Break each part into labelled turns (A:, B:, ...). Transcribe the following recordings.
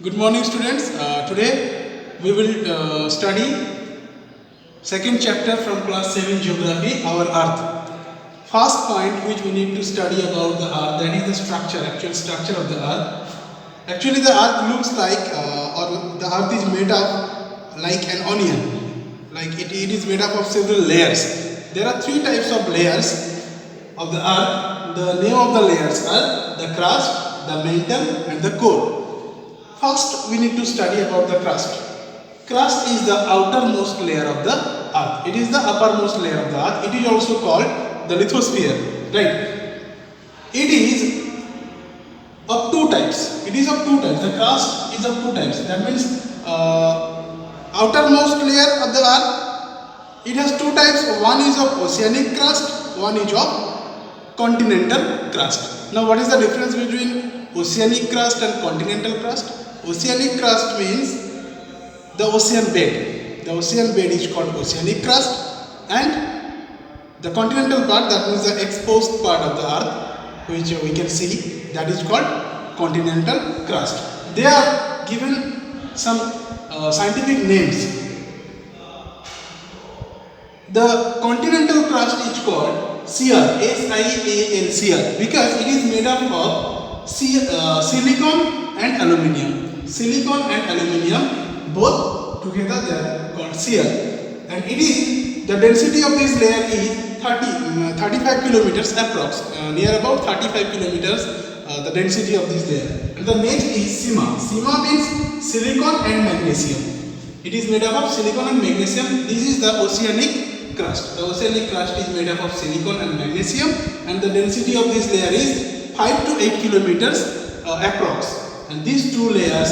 A: Good morning, students. Today we will study second chapter from class 7 geography, our earth. First point which we need to study about the earth, that is the structure, actual structure of the earth. Actually the earth looks like or the earth is made up like an onion, like it is made up of several layers. There are three types of layers of the earth. The name of the layers are the crust, the mantle and the core. First, we need to study about the crust. Crust is the outermost layer of the earth. It is the uppermost layer of the earth. It is also called the lithosphere. Right? It is of two types. It is of two types. The crust is of two types. That means outermost layer of the earth. It has two types. One is of oceanic crust. One is of continental crust. Now, what is the difference between oceanic crust and continental crust? Oceanic crust means the ocean bed. The ocean bed is called oceanic crust, and the continental part, that means the exposed part of the earth, which we can see, that is called continental crust. They are given some scientific names. The continental crust is called SIAL, SIAL, SIAL, because it is made up of silicon and aluminium. Silicon and aluminium both together they are called SIAL, and it is the density of this layer is 35 kilometers approx, near about 35 kilometers the density of this layer. And the next is SIMA. SIMA means silicon and magnesium. It is made up of silicon and magnesium. This is the oceanic crust. The oceanic crust is made up of silicon and magnesium, and the density of this layer is 5 to 8 kilometers approx. And these two layers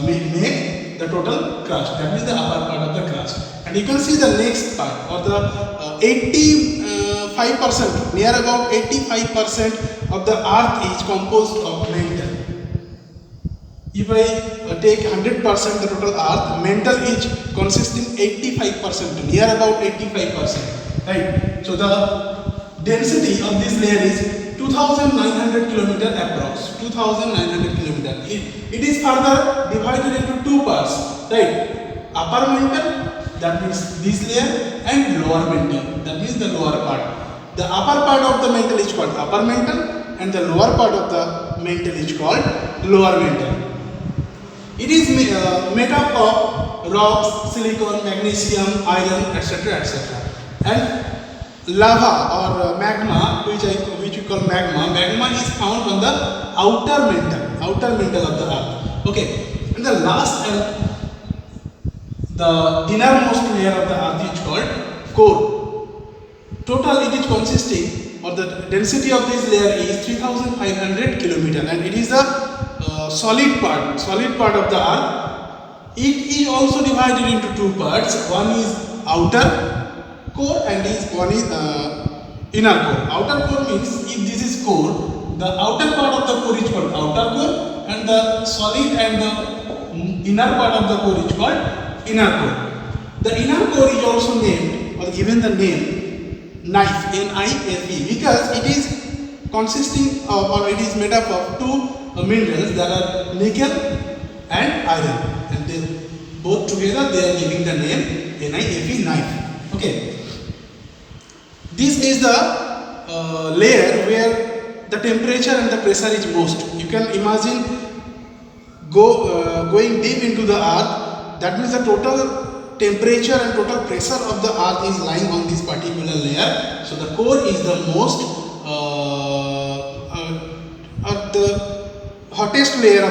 A: make the total crust, that is the upper part of the crust. And you can see the next part, or the 85%, near about 85% of the earth is composed of mantle. If I take 100% the total earth, mantle is consisting 85%, near about 85%. Right? So the density of this layer is 2900 kilometer approx. 2900 kilometer. It is further divided into two parts. Right? Upper mantle, that means this layer, and lower mantle, that means the lower part. The upper part of the mantle is called upper mantle, and the lower part of the mantle is called lower mantle. It is made up of rocks, silicon, magnesium, iron, etc., etc. And lava or magma, which we call magma. Magma is found on the outer mantle of the earth. Okay, and the last and the innermost layer of the earth is called core. Total, it is consisting, or the density of this layer is 3500 kilometer, and it is a solid part of the earth. It is also divided into two parts. One is outer core and one is inner core. Outer core means, if this is core, the outer part of the core is called outer core, and the solid and the inner part of the core is called inner core. The inner core is also named, or given the name knife, N-I-F-E, because it is consisting of, or it is made up of two minerals, that are nickel and iron, and they both together they are giving the name N-I-F-E, knife. Okay. This is the layer where the temperature and the pressure is most. You can imagine going deep into the earth. That means the total temperature and total pressure of the earth is lying on this particular layer. So the core is the most the hottest layer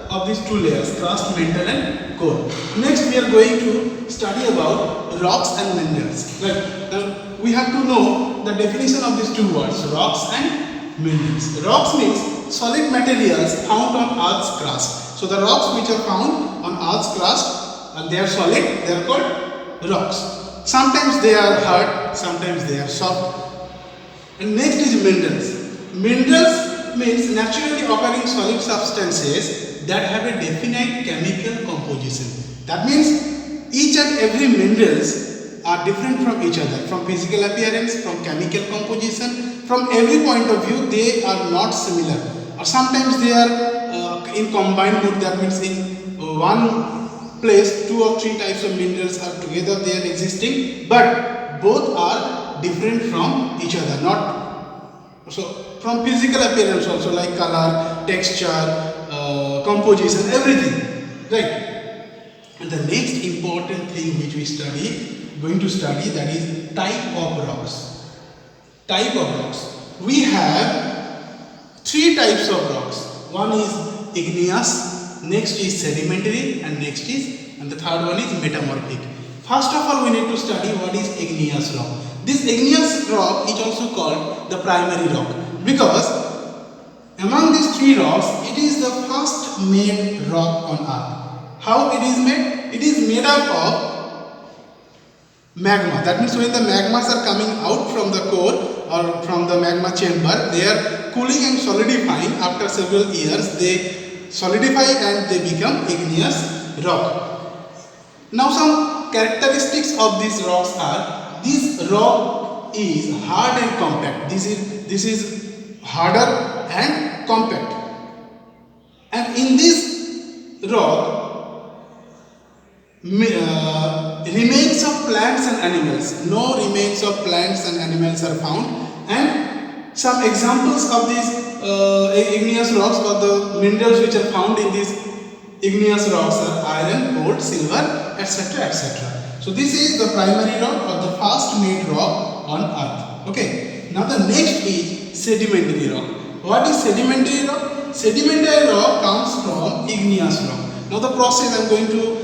A: of these two layers, crust, mantle and core. Next, we are going to study about rocks and minerals. Right? We have to know the definition of these two words, rocks and minerals. Rocks means solid materials found on Earth's crust. So the rocks which are found on Earth's crust, and they are solid, they are called rocks. Sometimes they are hard, sometimes they are soft. And next is minerals. Minerals means naturally occurring solid substances that have a definite chemical composition. That means each and every minerals are different from each other, from physical appearance, from chemical composition, from every point of view they are not similar, or sometimes they are in combined mode, that means in one place 2 or 3 types of minerals are together, they are existing, but both are different from each other, not so from physical appearance also, like color, texture, composition, everything, right? And the next important thing which we going to study, that is type of rocks. Type of rocks. We have 3 types of rocks. One is igneous, next is sedimentary, and the third one is metamorphic. First of all, we need to study what is igneous rock. This igneous rock is also called the primary rock, because among these 3 rocks, it is the first made rock on earth. How it is made? It is made up of magma. That means when the magmas are coming out from the core or from the magma chamber, they are cooling and solidifying. After several years, they solidify and they become igneous rock. Now some characteristics of these rocks are, this rock is hard and compact. This is harder and compact. And in this rock, remains of plants and animals. No remains of plants and animals are found. And some examples of these igneous rocks, or the minerals which are found in these igneous rocks, are iron, gold, silver, etc., etc. So this is the primary rock, or the first made rock on earth. Okay. Now the next is sedimentary rock. What is sedimentary rock? Sedimentary rock comes from igneous rock. Now the process, I am going to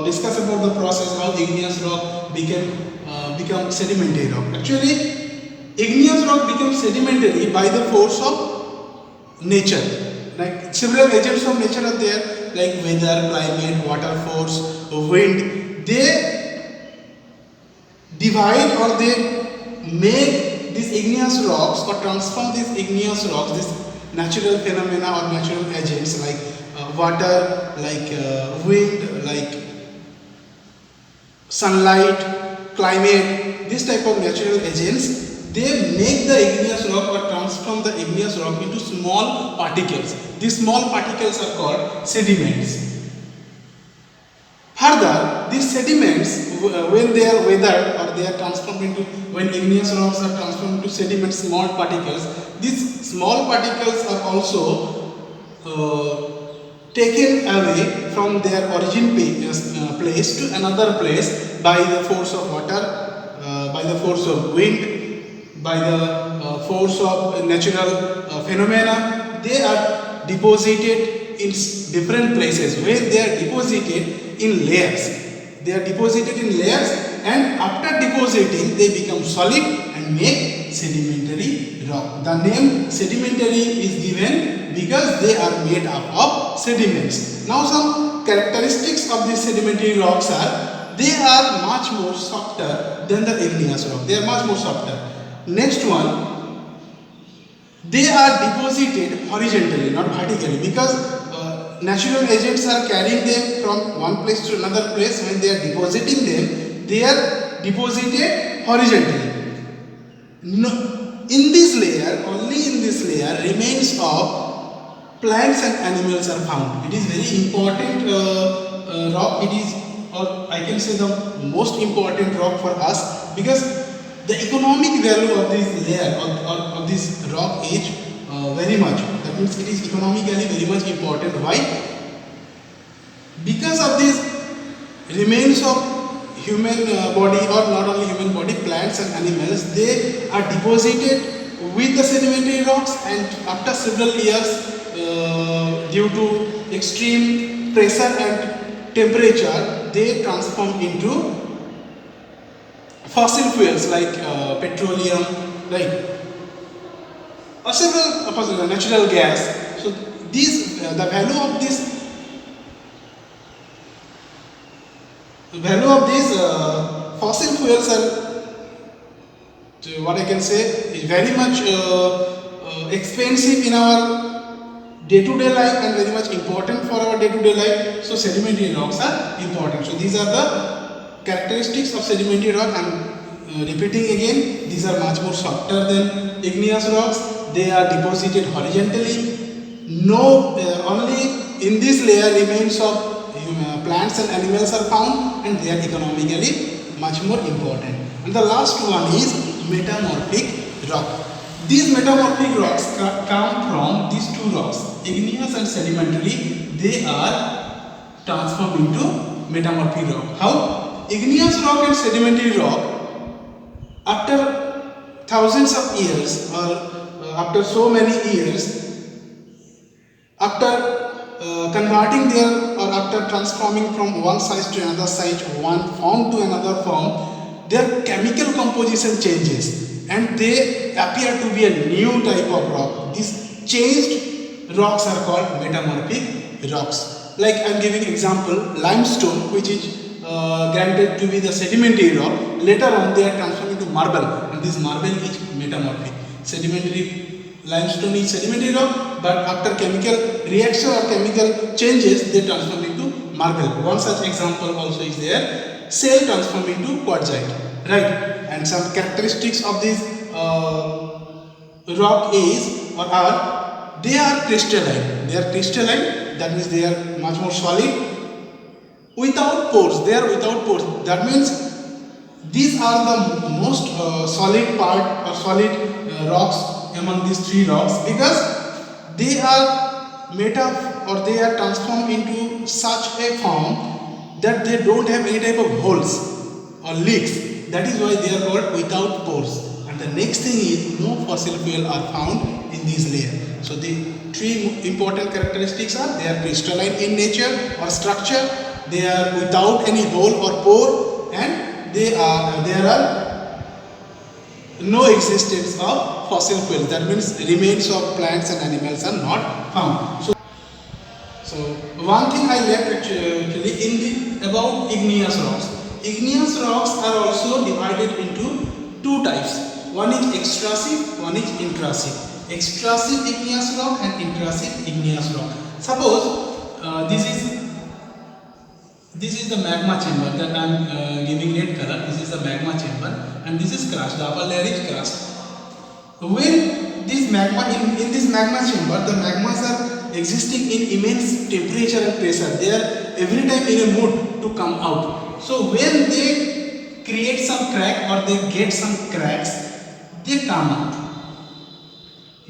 A: discuss about the process how igneous rock become sedimentary rock. Actually, igneous rock becomes sedimentary by the force of nature. Like several agents of nature are there, like weather, climate, water force, wind. They divide or they make these igneous rocks or transform these igneous rocks, this natural phenomena or natural agents like water, like wind, like sunlight, climate, this type of natural agents, they make the igneous rock or transform the igneous rock into small particles. These small particles are called sediments. Further, these sediments, when they are weathered or they are transformed into, when igneous rocks are transformed into sediments, small particles, these small particles are also taken away from their origin place to another place by the force of water, by the force of wind, by the force of natural phenomena. They are deposited in different places, where they are deposited in layers. They are deposited in layers, and after depositing they become solid and make sedimentary rock. The name sedimentary is given because they are made up of sediments. Now some characteristics of these sedimentary rocks are, they are much more softer than the igneous rock. They are much more softer. Next one, they are deposited horizontally, not vertically, because natural agents are carrying them from one place to another place. When they are depositing them, they are deposited horizontally. No, in this layer, only in this layer, remains of plants and animals are found. It is very important rock. It is, or I can say, the most important rock for us, because the economic value of this layer or of this rock is very much. That means it is economically very much important. Why? Because of these remains of human body, or not only human body, plants and animals, they are deposited with the sedimentary rocks, and after several years, due to extreme pressure and temperature, they transform into fossil fuels like petroleum, like several natural gas. So these the value of this fossil fuels are, what I can say, is very much expensive in our day-to-day life and very much important for our day-to-day life. So sedimentary rocks are important. So these are the characteristics of sedimentary rock. I am repeating again, these are much more softer than igneous rocks. They are deposited horizontally. no only in this layer remains of plants and animals are found, and they are economically much more important. And the last one is metamorphic rock. These metamorphic rocks come from these two rocks, igneous and sedimentary. They are transformed into metamorphic rock. How? Igneous rock and sedimentary rock, after thousands of years or after so many years, after converting their or after transforming from one size to another size, one form to another form, their chemical composition changes and they appear to be a new type of rock. These changed rocks are called metamorphic rocks. Like I am giving example, limestone, which is granted to be the sedimentary rock. Later on they are transformed into marble, and this marble is metamorphic. Sedimentary limestone is sedimentary rock, but after chemical reaction or chemical changes, they transform into marble. One such example also is there. Shale transform into quartzite, right? And some characteristics of this rock is or are, they are crystalline. They are crystalline. That means they are much more solid. Without pores, they are without pores. That means these are the most solid part or solid rocks among these three rocks, because they are made up or they are transformed into such a form that they don't have any type of holes or leaks. That is why they are called without pores. And the next thing is, no fossil fuel are found in this layer. So the three important characteristics are, they are crystalline in nature or structure, they are without any hole or pore, and there are no existence of fossil fuels. That means remains of plants and animals are not found. So one thing I left actually in the about igneous rocks. Igneous rocks are also divided into two types. One is extrusive, one is intrusive. Extrusive igneous rock and intrusive igneous rock. Suppose this is the magma chamber that I am giving red color. This is the magma chamber, and this is crust. The upper layer is crust. When this magma in this magma chamber, the magmas are existing in immense temperature and pressure. They are every time in a mood to come out. So when they create some crack or they get some cracks, they come out.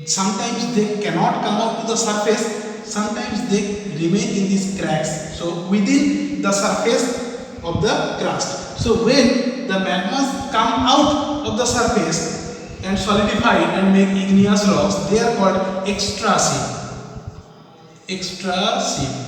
A: Sometimes they cannot come out to the surface. Sometimes they remain in these cracks, so within the surface of the crust. So when the magmas come out of the surface and solidify and make igneous rocks, they are called extrusive. Extrusive.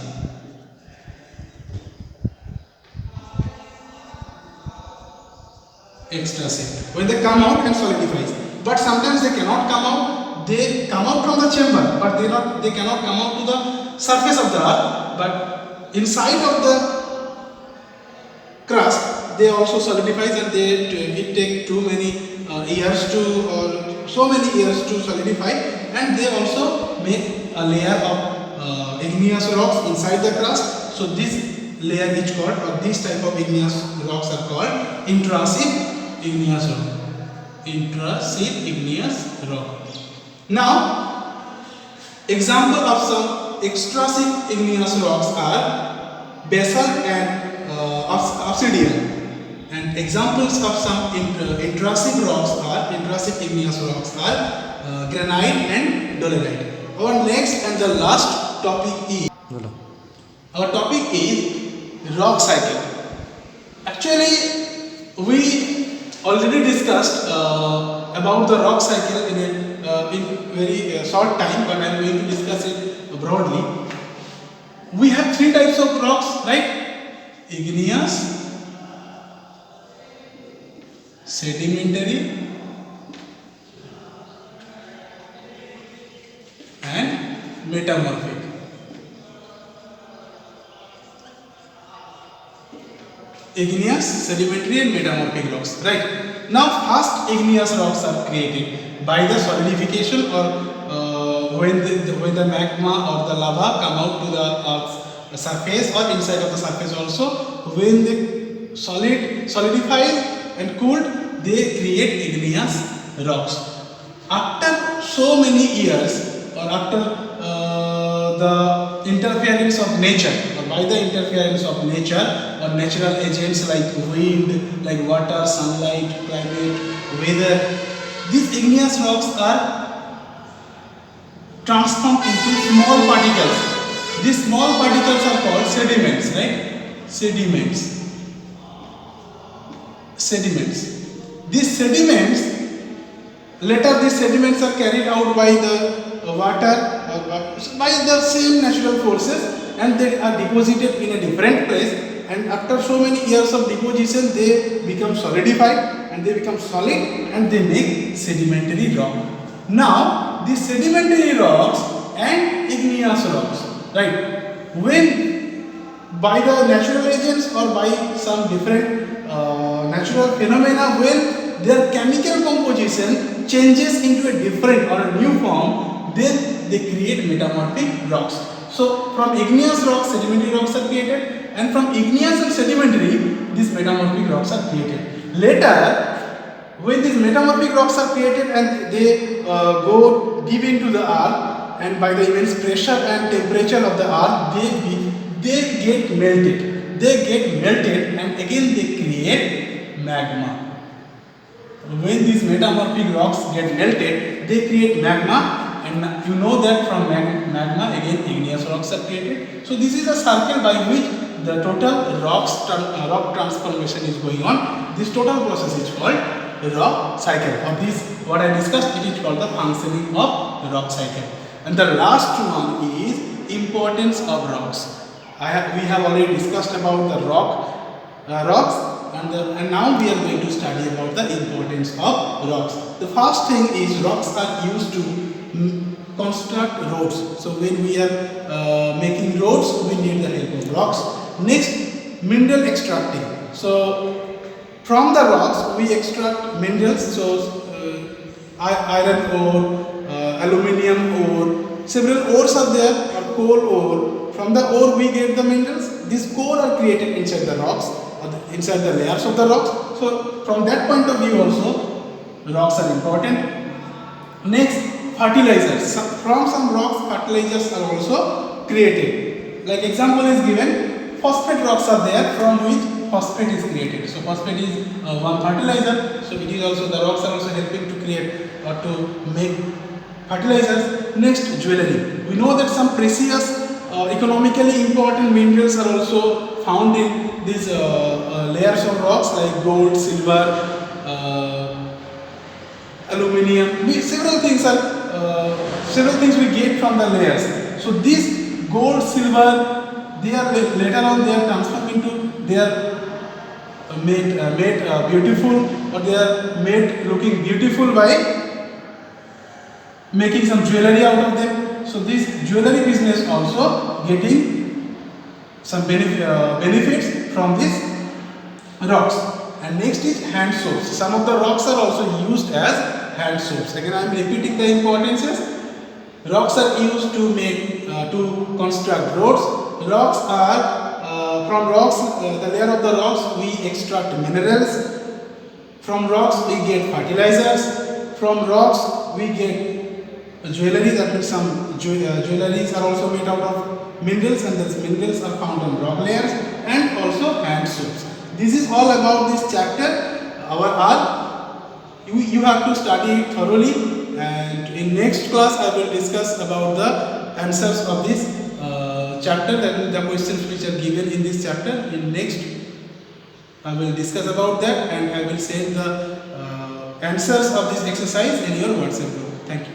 A: Extrusive. When they come out and solidify, but sometimes they cannot come out. They come out from the chamber, but they cannot come out to the surface of the earth. But inside of the crust, they also solidify, and it take too many years to or so many years to solidify, and they also make a layer of igneous rocks inside the crust. So this layer is called, or this type of igneous rocks are called intrusive igneous rock. Intrusive igneous rock. Now, example of some extrusive igneous rocks are basalt and obsidian. And examples of some intrusive rocks are, intrusive igneous rocks are granite and dolerite. Our next and the last topic is, our topic is rock cycle. Actually, we already discussed about the rock cycle in very short time, but I am going to discuss it broadly. We have three types of rocks, right? Igneous, sedimentary, and metamorphic. Igneous, sedimentary and metamorphic rocks, right? Now first igneous rocks are created by the solidification or when the magma or the lava come out to the surface or inside of the surface also. When they solidify and cooled, they create igneous rocks. After so many years or after the interference of nature, or by the interference of nature or natural agents like wind, like water, sunlight, climate, weather, these igneous rocks are transformed into small particles. These small particles are called sediments, right? Sediments. These sediments, later these sediments are carried out by the water, by the same natural forces, and they are deposited in a different place, and after so many years of deposition they become solidified and they become solid and they make sedimentary rock. Now these sedimentary rocks and igneous rocks, right, when by the natural agents or by some different natural phenomena, when their chemical composition changes into a different or a new form, then they create metamorphic rocks. So from igneous rocks, sedimentary rocks are created, and from igneous and sedimentary, these metamorphic rocks are created. Later, when these metamorphic rocks are created and they go deep into the earth, and by the immense pressure and temperature of the earth, they get melted. They get melted, and again they create magma. When these metamorphic rocks get melted, they create magma. And you know that from magma again igneous rocks are created. So this is a circle by which the total rock transformation is going on. This total process is called the rock cycle. Of this, what I discussed, it is called the functioning of the rock cycle. And the last one is importance of rocks. We have already discussed about the rocks, and now we are going to study about the importance of rocks. The first thing is rocks are used to construct roads. So when we are making roads, we need the help of rocks. Next, mineral extracting. So from the rocks we extract minerals. So iron ore, aluminium ore, several ores are there, or coal ore. From the ore we get the minerals. These core are created inside the rocks, or inside the layers of the rocks. So from that point of view also, rocks are important. Next, fertilizers. From some rocks, fertilizers are also created. Like example is given, phosphate rocks are there from which phosphate is created. So phosphate is one fertilizer. So it is also, the rocks are also helping to create or to make fertilizers. Next, jewelry. We know that some precious economically important minerals are also found in these layers of rocks like gold, silver, aluminium. Several things we get from the layers. So this gold, silver, they are later on they are transformed into, they are made beautiful, or they are made looking beautiful by making some jewelry out of them. So this jewelry business also getting some benefits from these rocks. And next is hand soaps. Some of the rocks are also used as hand soaps. Again I am repeating the importances. Rocks are used to make to construct roads. Rocks are from rocks, the layer of the rocks we extract minerals. From rocks we get fertilizers. From rocks we get jewelry, that means some jewelries are also made out of minerals, and those minerals are found on rock layers, and also hand soaps. This is all about this chapter, our art. You have to study it thoroughly, and in next class I will discuss about the answers of this chapter, that is the questions which are given in this chapter. In next I will discuss about that, and I will send the answers of this exercise in your WhatsApp group. Thank you.